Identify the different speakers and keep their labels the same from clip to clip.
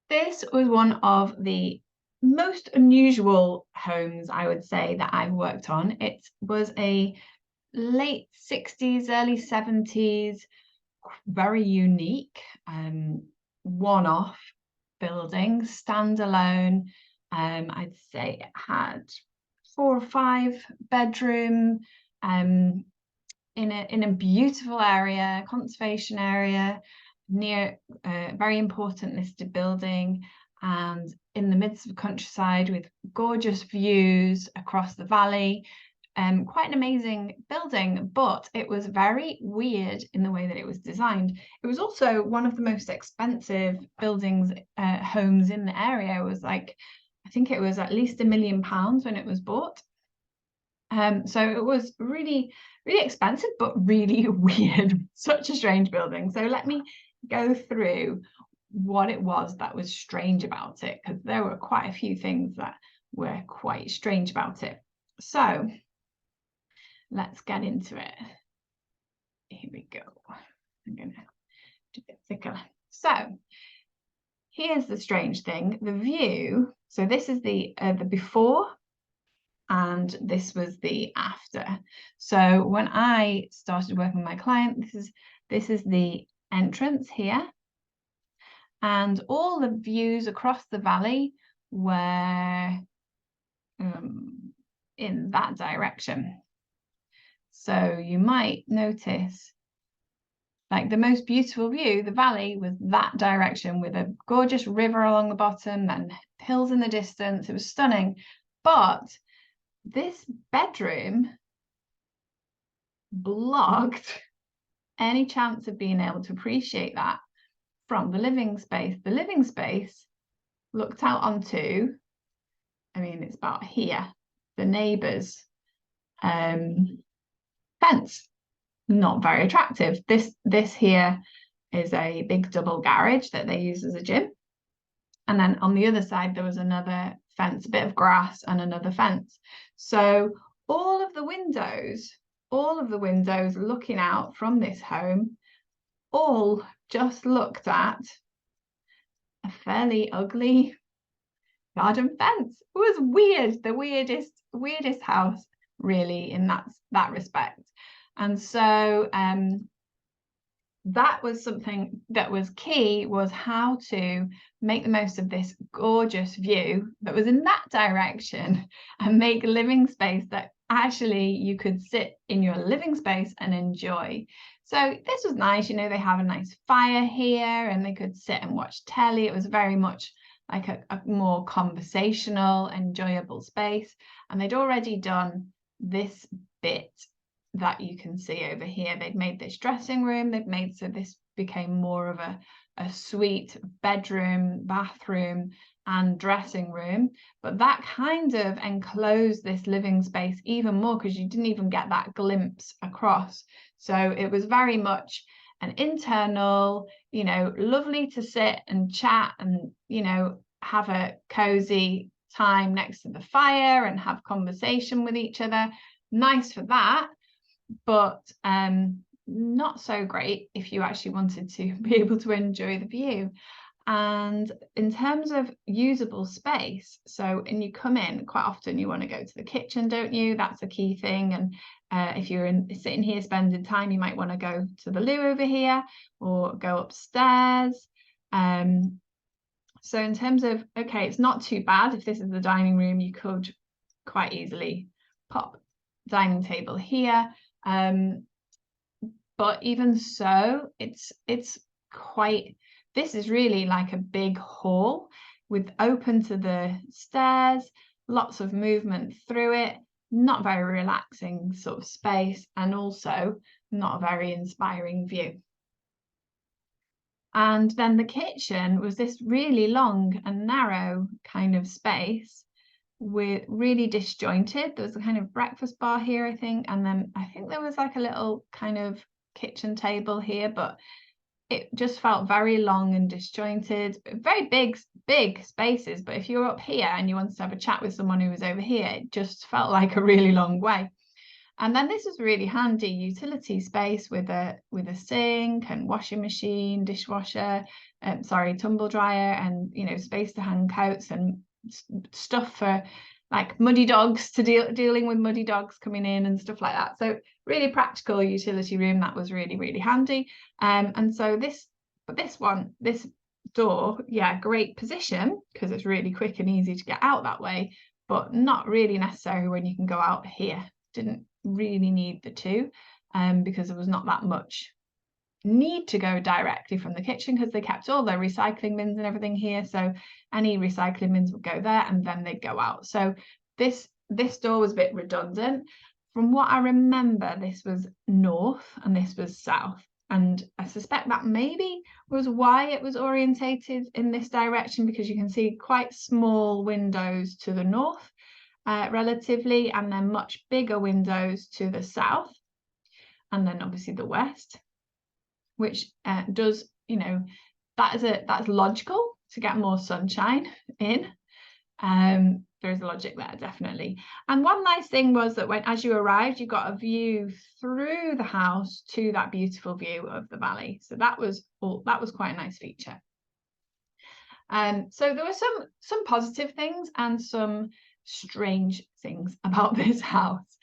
Speaker 1: This was one of the most unusual homes, I would say, that I've worked on. It was a late 60s, early 70s, very unique, one-off building, standalone. I'd say it had 4 or 5 bedroom, um, in a beautiful area, conservation area, near a very important listed building, and in the midst of countryside with gorgeous views across the valley. Quite an amazing building, but it was very weird in the way that it was designed. It was also one of the most expensive buildings, homes in the area. It was like, I think it was at least £1 million when it was bought. So it was really, really expensive, but really weird. Such a strange building. So let me go through what it was that was strange about it, because there were quite a few things that were quite strange about it. So let's get into it. Here we go. I'm going to do it thicker. So here's the strange thing. The view. So this is the before, and this was the after. So when I started working with my client, this is the entrance here, and all the views across the valley were in that direction. So you might notice, like, the most beautiful view, the valley, was that direction with a gorgeous river along the bottom and hills in the distance. It was stunning. But this bedroom blocked any chance of being able to appreciate that from the living space. The living space looked out onto, I mean, it's about here, the neighbours' fence. Not very attractive. This here is a big double garage that they use as a gym. And then on the other side, there was another fence, a bit of grass and another fence. So all of the windows looking out from this home, all just looked at a fairly ugly garden fence. It was weird, the weirdest house, really, in that respect. And so that was something that was key, was how to make the most of this gorgeous view that was in that direction and make living space that actually you could sit in your living space and enjoy. So this was nice, you know, they have a nice fire here and they could sit and watch telly. It was very much like a more conversational, enjoyable space. And they'd already done this bit that you can see over here. They'd made this dressing room, they've made so this became more of a suite, bedroom, bathroom and dressing room, but that kind of enclosed this living space even more, because you didn't even get that glimpse across. So it was very much an internal, you know, lovely to sit and chat and, you know, have a cozy time next to the fire and have conversation with each other. Nice for that, but not so great if you actually wanted to be able to enjoy the view. And in terms of usable space, so and you come in, quite often you want to go to the kitchen, don't you? That's a key thing. And if you're sitting here spending time, you might want to go to the loo over here or go upstairs. So in terms of, okay, it's not too bad if this is the dining room, you could quite easily pop dining table here. But even so, it's quite, this is really like a big hall with open to the stairs, lots of movement through it, not very relaxing sort of space, and also not a very inspiring view. And then the kitchen was this really long and narrow kind of space, with really disjointed. There was a kind of breakfast bar here, I think, and then I think there was like a little kind of kitchen table here, but it just felt very long and disjointed. Very big spaces, but if you're up here and you wanted to have a chat with someone who was over here, it just felt like a really long way. And then this was really handy utility space with a sink and washing machine, dishwasher, tumble dryer, and space to hang coats and stuff for like muddy dogs, to dealing with muddy dogs coming in and stuff like that. So really practical utility room. That was really, really handy. And so this door, yeah, great position because it's really quick and easy to get out that way, but not really necessary when you can go out here. Didn't really need the two because there was not that much need to go directly from the kitchen, because they kept all their recycling bins and everything here, so any recycling bins would go there and then they'd go out. So this door was a bit redundant. From what I remember, this was north and this was south, and I suspect that maybe was why it was orientated in this direction, because you can see quite small windows to the north relatively, and then much bigger windows to the south, and then obviously the west, which does, that's logical to get more sunshine in. There is logic there, definitely. And one nice thing was that as you arrived, you got a view through the house to that beautiful view of the valley. So that was quite a nice feature. So there were some positive things and some strange things about this house.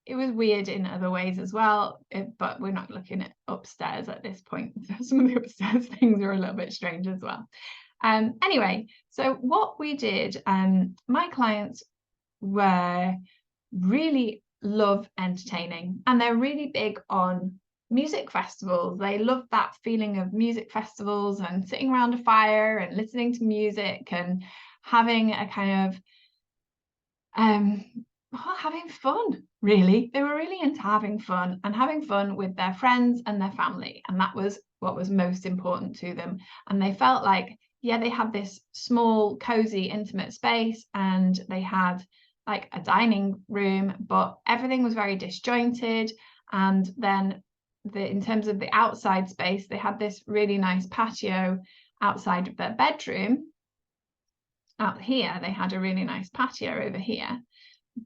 Speaker 1: It was weird in other ways as well, but we're not looking at upstairs at this point. Some of the upstairs things are a little bit strange as well. Anyway, so what we did, my clients really love entertaining, and they're really big on music festivals. They love that feeling of music festivals and sitting around a fire and listening to music and having a kind of having fun, really. They were really into having fun with their friends and their family, and that was what was most important to them. And they felt like, yeah, they had this small, cozy, intimate space, and they had like a dining room, but everything was very disjointed. And then in terms of the outside space, they had this really nice patio outside of their bedroom. Out here, they had a really nice patio over here,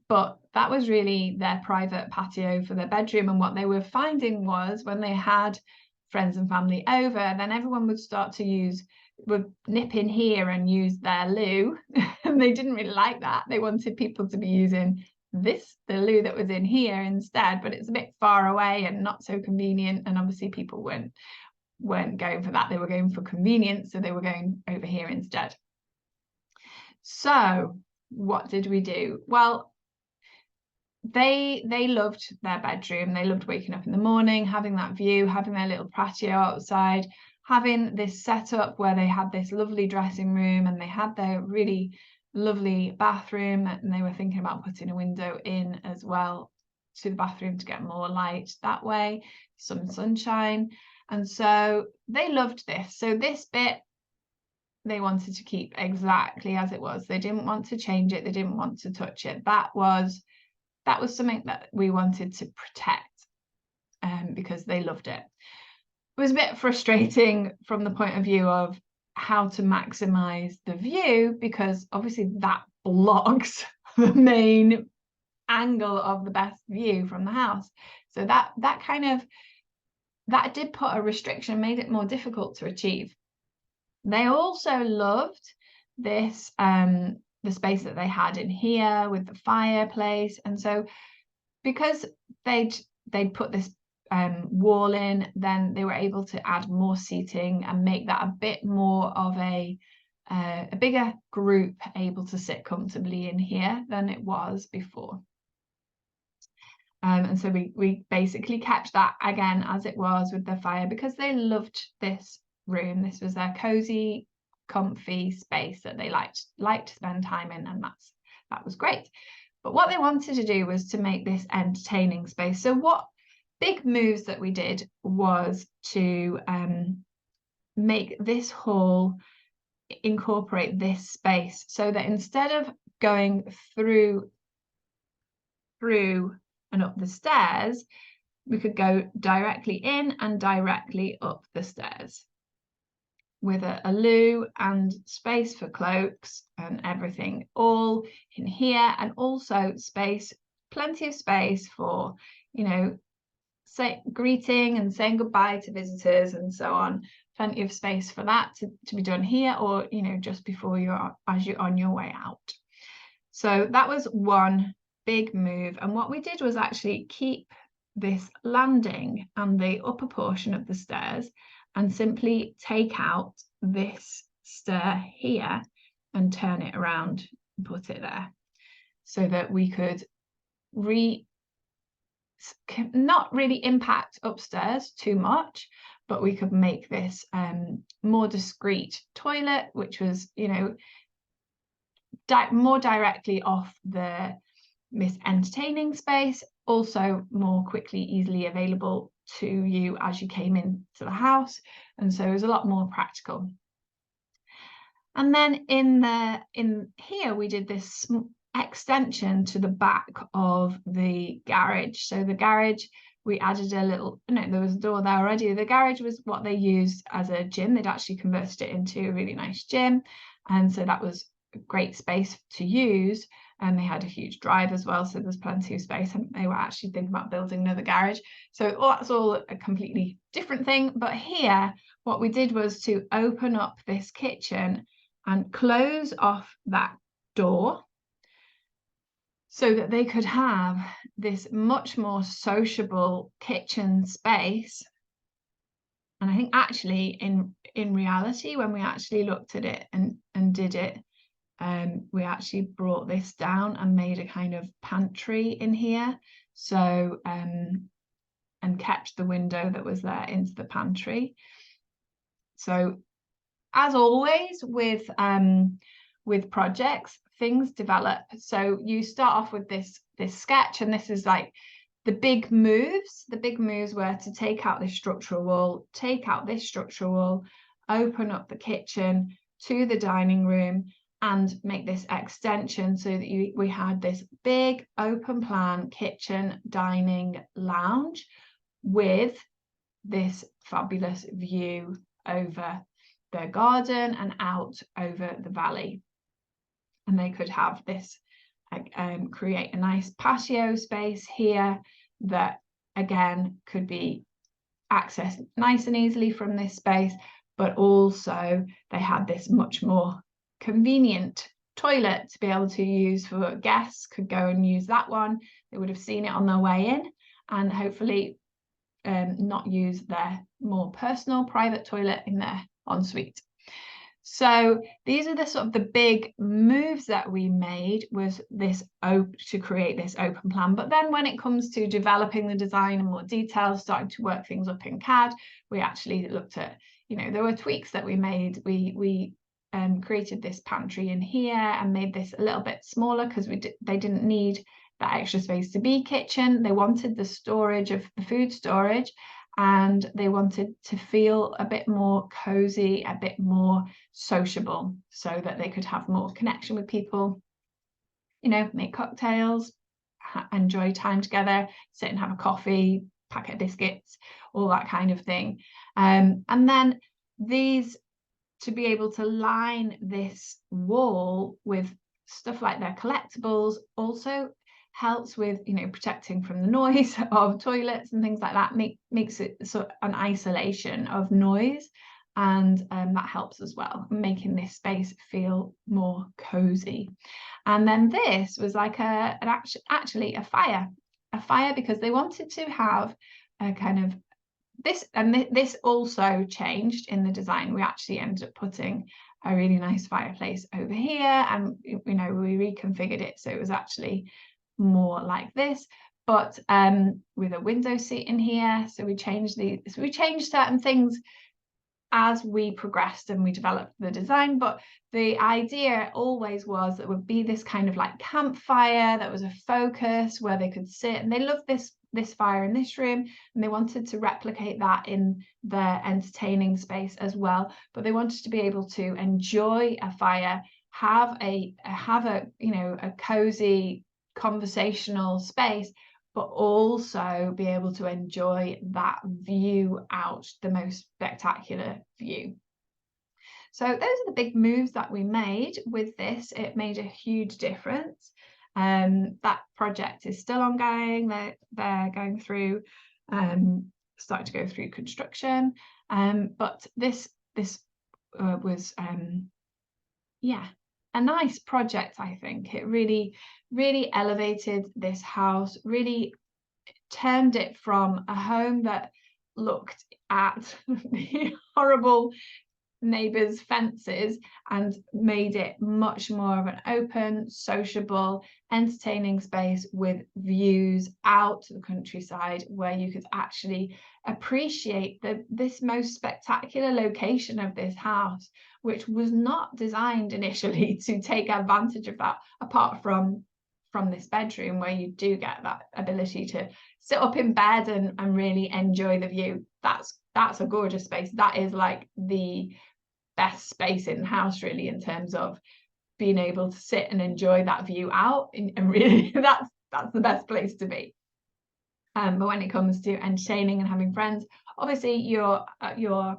Speaker 1: but that was really their private patio for their bedroom. And what they were finding was when they had friends and family over, then everyone would nip in here and use their loo. And they didn't really like that. They wanted people to be using the loo that was in here instead, but it's a bit far away and not so convenient. And obviously people weren't going for that. They were going for convenience, so they were going over here instead. So what did we do? Well, they loved their bedroom. They loved waking up in the morning, having that view, having their little patio outside, having this setup where they had this lovely dressing room and they had their really lovely bathroom, and they were thinking about putting a window in as well to the bathroom to get more light that way, some sunshine. And so they loved this. So this bit they wanted to keep exactly as it was. They didn't want to change it. They didn't want to touch it. That was something that we wanted to protect because they loved it. It was a bit frustrating from the point of view of how to maximize the view, because obviously that blocks the main angle of the best view from the house. So that did put a restriction, made it more difficult to achieve. They also loved this the space that they had in here with the fireplace, and so because they'd put this wall in, then they were able to add more seating and make that a bit more of a bigger group able to sit comfortably in here than it was before. And so we basically kept that again as it was with the fire, because they loved this room. This was their cozy, comfy space that they liked to spend time in, and that was great. But what they wanted to do was to make this entertaining space. So what big moves that we did was to make this hall incorporate this space, so that instead of going through and up the stairs, we could go directly in and directly up the stairs with a loo and space for cloaks and everything all in here, and also space plenty of space for, you know, greeting and saying goodbye to visitors and so on. Plenty of space for that to be done here, or, you know, just before as you're on your way out. So that was one big move. And what we did was actually keep this landing and the upper portion of the stairs and simply take out this stair here and turn it around and put it there, so that we could not really impact upstairs too much, but we could make this more discreet toilet, which was, you know, more directly off this entertaining space, also more quickly, easily available to you as you came into the house, and so it was a lot more practical. And then in here we did this extension to the back of the garage. So the garage, we added a little, no, there was a door there already. The garage was what they used as a gym. They'd actually converted it into a really nice gym, and so that was a great space to use. And they had a huge drive as well, so there's plenty of space, and they were actually thinking about building another garage. So that's all a completely different thing. But here what we did was to open up this kitchen and close off that door, so that they could have this much more sociable kitchen space. And I think actually in reality, when we actually looked at it and did it, we actually brought this down and made a kind of pantry in here. So and kept the window that was there into the pantry. So as always with projects, things develop. So you start off with this sketch, and this is like the big moves. The big moves were to take out this structural wall, take out this structural wall, open up the kitchen to the dining room, and make this extension so that we had this big open plan kitchen dining lounge with this fabulous view over their garden and out over the valley. And they could have this create a nice patio space here that again could be accessed nice and easily from this space, but also they had this much more convenient toilet to be able to use for guests. Could go and use that one. They would have seen it on their way in, and hopefully not use their more personal private toilet in their ensuite. So these are the sort of the big moves that we made, was this to create this open plan. But then when it comes to developing the design in more detail, starting to work things up in CAD, we actually looked at, you know, there were tweaks that we made. We created this pantry in here and made this a little bit smaller because they didn't need that extra space to be kitchen. They wanted the storage of the food storage, and they wanted to feel a bit more cozy, a bit more sociable, so that they could have more connection with people, you know, make cocktails, enjoy time together, sit and have a coffee, packet of biscuits, all that kind of thing. And then these, to be able to line this wall with stuff like their collectibles, also helps with, you know, protecting from the noise of toilets and things like that. Makes it sort of an isolation of noise, and that helps as well, making this space feel more cozy. And then this was like actually a fire, because they wanted to have a kind of this, and this also changed in the design. We actually ended up putting a really nice fireplace over here, and you know, we reconfigured it so it was actually more like this, but with a window seat in here. So we changed certain things as we progressed and we developed the design, but the idea always was that would be this kind of like campfire that was a focus where they could sit, and they loved this fire in this room, and they wanted to replicate that in their entertaining space as well. But they wanted to be able to enjoy a fire, have a you know, a cozy conversational space, but also be able to enjoy that view out, the most spectacular view. So those are the big moves that we made with this. It made a huge difference. That project is still ongoing. They're going through, starting to go through construction. But this was yeah, a nice project. I think it really elevated this house, really turned it from a home that looked at the horrible neighbours' fences and made it much more of an open, sociable, entertaining space with views out to the countryside, where you could actually appreciate this most spectacular location of this house, which was not designed initially to take advantage of that, apart from this bedroom, where you do get that ability to sit up in bed and really enjoy the view. That's a gorgeous space. That is like the best space in the house, really, in terms of being able to sit and enjoy that view out, and really that's the best place to be. But when it comes to entertaining and having friends, obviously you're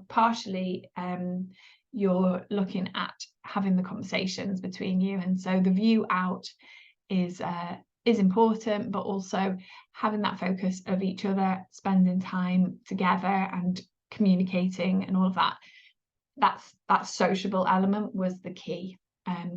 Speaker 1: partially you're looking at having the conversations between you, and so the view out is important, but also having that focus of each other, spending time together and communicating and all of that. That sociable element was the key.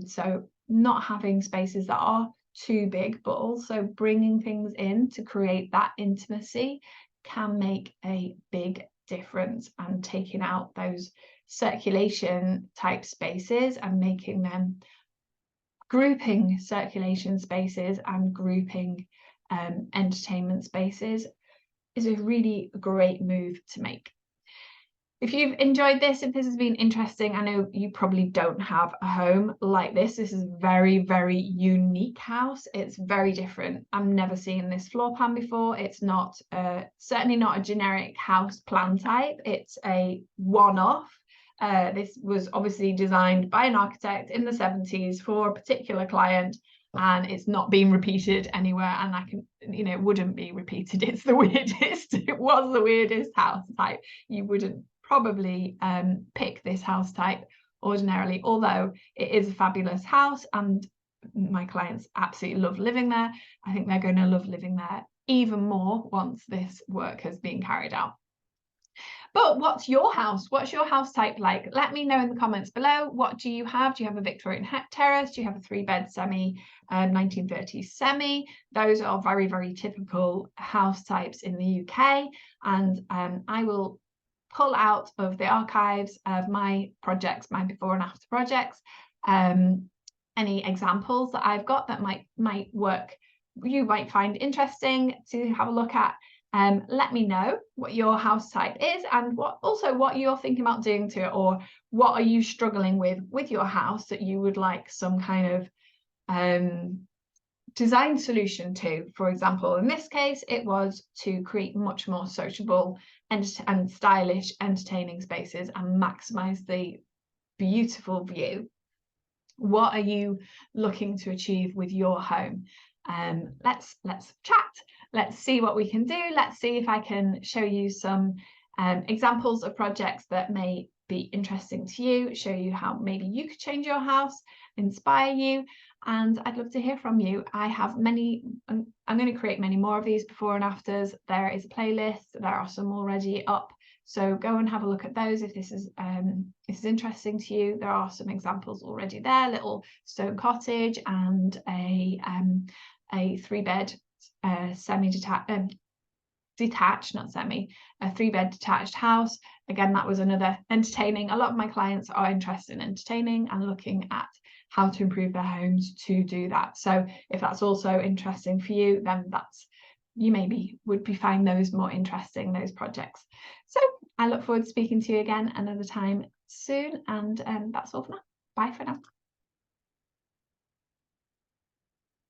Speaker 1: So not having spaces that are too big, but also bringing things in to create that intimacy can make a big difference, and taking out those circulation type spaces and making them, grouping circulation spaces and grouping entertainment spaces is a really great move to make. If you've enjoyed this, if this has been interesting, I know you probably don't have a home like this. This is a very, very unique house. It's very different. I've never seen this floor plan before. It's not certainly not a generic house plan type. It's a one-off. This was obviously designed by an architect in the 70s for a particular client, and it's not been repeated anywhere, and it wouldn't be repeated. It's the weirdest. It was the weirdest house type. You wouldn't probably pick this house type ordinarily, although it is a fabulous house and my clients absolutely love living there. I think they're going to love living there even more once this work has been carried out. But what's your house? What's your house type like? Let me know in the comments below. What do you have? Do you have a Victorian terrace? Do you have a 3-bed semi, 1930s semi? Those are very, very typical house types in the UK. And I will pull out of the archives of my projects, my before and after projects, any examples that I've got that might work, you might find interesting to have a look at. Let me know what your house type is, and what you're thinking about doing to it, or what are you struggling with your house that you would like some kind of design solution to. For example, in this case, it was to create much more sociable and stylish entertaining spaces and maximize the beautiful view. What are you looking to achieve with your home? Let's chat. Let's see what we can do. Let's see if I can show you some examples of projects that may be interesting to you, show you how maybe you could change your house, inspire you, and I'd love to hear from you. I have many, I'm going to create many more of these before and afters. There is a playlist, there are some already up, so go and have a look at those if this is interesting to you. There are some examples already there, little stone cottage and a 3-bed semi-detached, detached, not semi, a 3-bed detached house. Again, that was another entertaining. A lot of my clients are interested in entertaining and looking at how to improve their homes to do that. So if that's also interesting for you, then you maybe would find those more interesting, those projects. So I look forward to speaking to you again another time soon, and that's all for now. Bye for now.